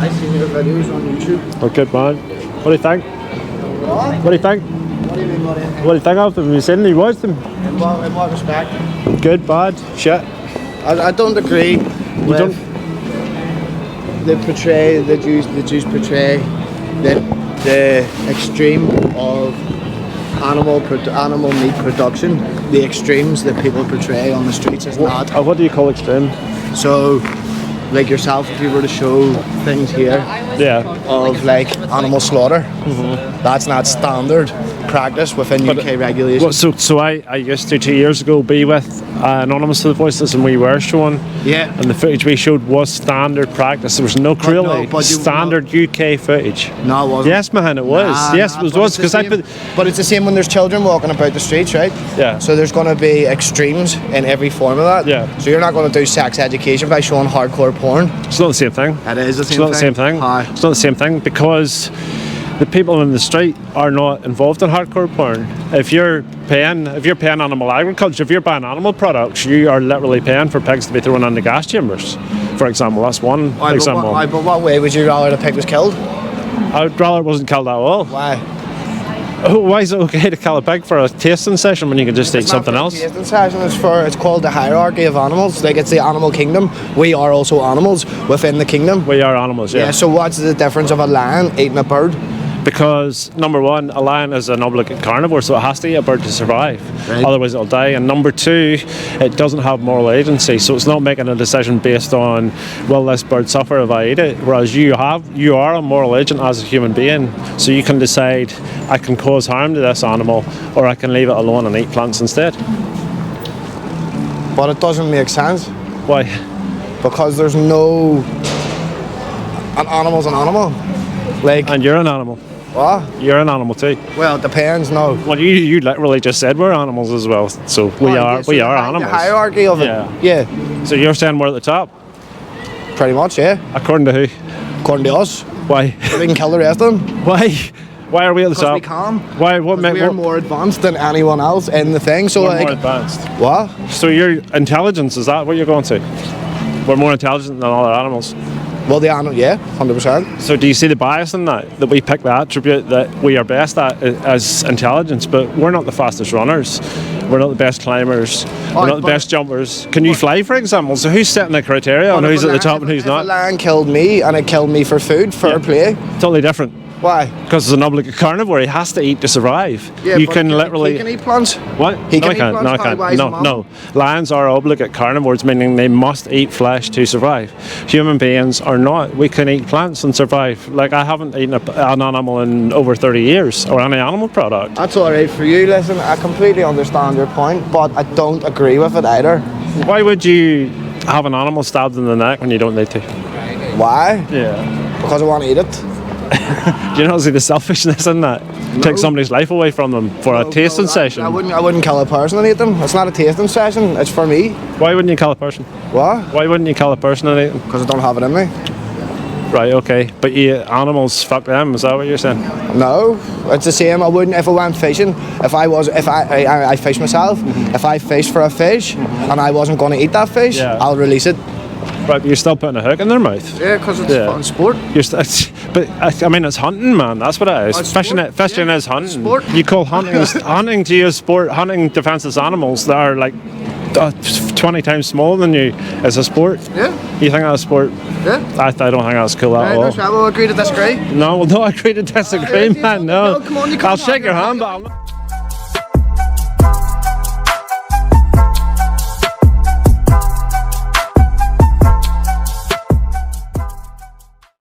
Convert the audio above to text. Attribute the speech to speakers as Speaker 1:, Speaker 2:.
Speaker 1: I seen your videos on YouTube.
Speaker 2: Oh, good man. What do you think? What do you think?
Speaker 1: What do you mean, what do you think?
Speaker 2: What do you think of them? Have you seen them? You watched them?
Speaker 1: In what respect?
Speaker 2: Good, bad, shit.
Speaker 1: I don't agree with
Speaker 2: don't?
Speaker 1: the Jews portray the extreme of animal meat production, the extremes that people portray on the streets is not.
Speaker 2: What do you call extreme?
Speaker 1: So, like yourself, if you were to show things here of like animal slaughter, that's not standard practice within UK regulations.
Speaker 2: Well, so I used to 2 years ago be with Anonymous to the Voiceless, and we were showing, and the footage we showed was standard practice. There was no cruelty. Standard UK footage.
Speaker 1: No, it wasn't.
Speaker 2: Yes, man, it was. Yes, it was because I put.
Speaker 1: But it's the same when there's children walking about the streets, right?
Speaker 2: Yeah.
Speaker 1: So there's going to be extremes in every form of that.
Speaker 2: Yeah.
Speaker 1: So you're not going to do sex education by showing hardcore porn.
Speaker 2: It's not the same thing.
Speaker 1: It is the same thing.
Speaker 2: It's not the same thing.
Speaker 1: Hi.
Speaker 2: It's not the same thing because the people in the street are not involved in hardcore porn. If you're paying animal agriculture, if you're buying animal products, you are literally paying for pigs to be thrown in the gas chambers, for example. That's one example.
Speaker 1: But what way would you rather the pig was killed?
Speaker 2: I would rather it wasn't killed at all.
Speaker 1: Why?
Speaker 2: Why is it okay to kill a pig for a tasting session when you can just eat something else?
Speaker 1: It's not for a tasting session, it's called the hierarchy of animals. Like, it's the animal kingdom. We are also animals within the kingdom.
Speaker 2: We are animals, yeah.
Speaker 1: Yeah, so what's the difference of a lion eating a bird?
Speaker 2: Because number one, a lion is an obligate carnivore, so it has to eat a bird to survive. Right. Otherwise it'll die. And number two, it doesn't have moral agency, so it's not making a decision based on, will this bird suffer if I eat it? Whereas you are a moral agent as a human being, so you can decide, I can cause harm to this animal, or I can leave it alone and eat plants instead.
Speaker 1: But it doesn't make sense.
Speaker 2: Why?
Speaker 1: Because there's no... An animal's an animal. Like,
Speaker 2: and you're an animal.
Speaker 1: What?
Speaker 2: You're an animal too.
Speaker 1: Well, it depends, no.
Speaker 2: Well, you literally just said we're animals as well, so we are animals.
Speaker 1: The hierarchy of it. Yeah.
Speaker 2: So you're saying we're at the top?
Speaker 1: Pretty much, yeah.
Speaker 2: According to who?
Speaker 1: According to us.
Speaker 2: Why?
Speaker 1: So we can kill the rest of them.
Speaker 2: Why? Why are we at the top?
Speaker 1: Because we can.
Speaker 2: Why? What makes?
Speaker 1: We're more advanced than anyone else in the thing. So
Speaker 2: we're
Speaker 1: like,
Speaker 2: more advanced.
Speaker 1: What?
Speaker 2: So your intelligence, is that what you're going to? We're more intelligent than other animals.
Speaker 1: Well, the animal, yeah, 100%.
Speaker 2: So do you see the bias in that? That we pick the attribute that we are best at as intelligence, but we're not the fastest runners. We're not the best climbers. We're not the best jumpers. Can you fly, for example? So who's setting the criteria on who's at the top and who's not?
Speaker 1: If a lion killed me and it killed me for food, fair play.
Speaker 2: Totally different.
Speaker 1: Why?
Speaker 2: Because it's an obligate carnivore. He has to eat to survive.
Speaker 1: Yeah,
Speaker 2: you can literally.
Speaker 1: He can eat plants.
Speaker 2: What?
Speaker 1: He can
Speaker 2: eat plants. No, I can't. No. Lions are obligate carnivores, meaning they must eat flesh to survive. Human beings are not. We can eat plants and survive. Like, I haven't eaten an animal in over 30 years, or any animal product.
Speaker 1: That's all right for you. Listen, I completely understand your point, but I don't agree with it either.
Speaker 2: Why would you have an animal stabbed in the neck when you don't need to?
Speaker 1: Why?
Speaker 2: Yeah.
Speaker 1: Because I want to eat it.
Speaker 2: Do you not see the selfishness in that? No. Take somebody's life away from them for a tasting session.
Speaker 1: I wouldn't kill a person and eat them. It's not a tasting session. It's for me.
Speaker 2: Why wouldn't you kill a person?
Speaker 1: What?
Speaker 2: Why wouldn't you kill a person and eat them?
Speaker 1: Because I don't have it in me.
Speaker 2: Right. Okay. But animals, fuck them. Is that what you're saying?
Speaker 1: No, it's the same. I wouldn't if I went fishing. If I fish myself. If I fish for a fish and I wasn't going to eat that fish, I'll release it.
Speaker 2: Right, but you're still putting a hook in their mouth.
Speaker 1: Yeah, because it's fun sport.
Speaker 2: But I mean, it's hunting, man. That's what it is. Fishing is hunting.
Speaker 1: Sport.
Speaker 2: You call hunting to you sport. Hunting defenseless animals that are like 20 times smaller than you is a sport.
Speaker 1: Yeah.
Speaker 2: You think that's a sport?
Speaker 1: Yeah.
Speaker 2: I don't think that's cool at all.
Speaker 1: We'll agree to disagree.
Speaker 2: No, we'll not agree to disagree, man. No.
Speaker 1: Come on,
Speaker 2: I'll shake your hand, but I'll not.